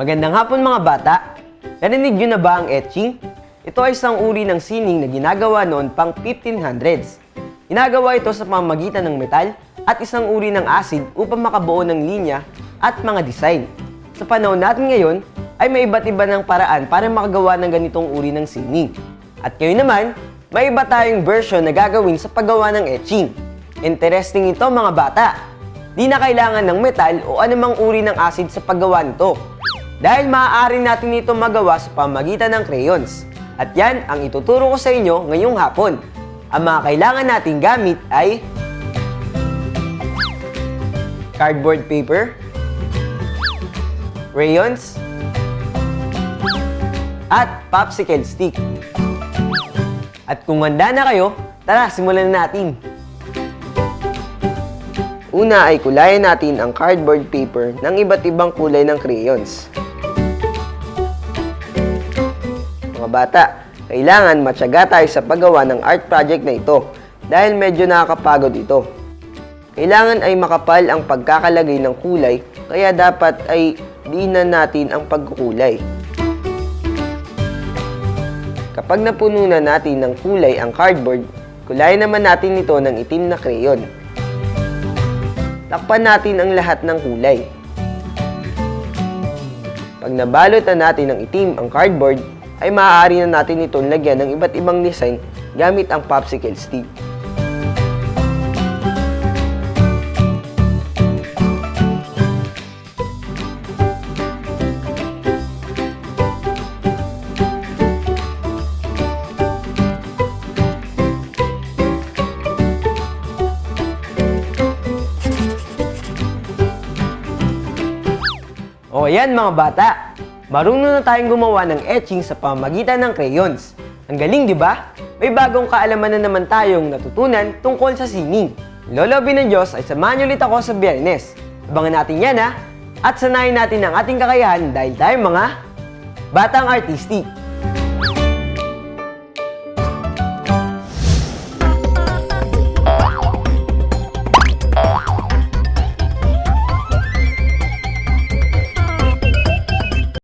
Magandang hapon mga bata! Narinig nyo na ba ang etching? Ito ay isang uri ng sining na ginagawa noon pang 1500s. Ginagawa ito sa pamamagitan ng metal at isang uri ng acid upang makabuo ng linya at mga design. Sa panahon natin ngayon, ay may iba't iba ng paraan para makagawa ng ganitong uri ng sining. At ngayon naman, may iba tayong version na gagawin sa paggawa ng etching. Interesting ito mga bata! Di na kailangan ng metal o anumang uri ng acid sa paggawa nito. Dahil maaari natin ito magawa sa pamamagitan ng crayons. At yan ang ituturo ko sa inyo ngayong hapon. Ang mga kailangan nating gamit ay cardboard paper, crayons, at popsicle stick. At kung handa na kayo, tara simulan na natin. Una ay kulayan natin ang cardboard paper ng iba't ibang kulay ng crayons. Mga bata, kailangan matyaga tayo sa paggawa ng art project na ito dahil medyo nakakapagod ito. Kailangan ay makapal ang pagkakalagay ng kulay kaya dapat ay diinan natin ang pagkukulay. Kapag napuno na natin ng kulay ang cardboard, kulayan naman natin ito ng itim na crayon. Takpan natin ang lahat ng kulay. Pag nabalot na natin ng itim ang cardboard, ay maaari na natin itong lagyan ng iba't ibang design gamit ang popsicle stick. O yan mga bata, marunong na tayong gumawa ng etching sa pamamagitan ng crayons. Ang galing di ba? May bagong kaalaman na naman tayong natutunan tungkol sa sining. Lolo ng Diyos ay samahan niyo ulit ako sa Biyernes. Abangan natin yan ha! At sanayin natin ang ating kakayahan dahil tayo mga batang artistic.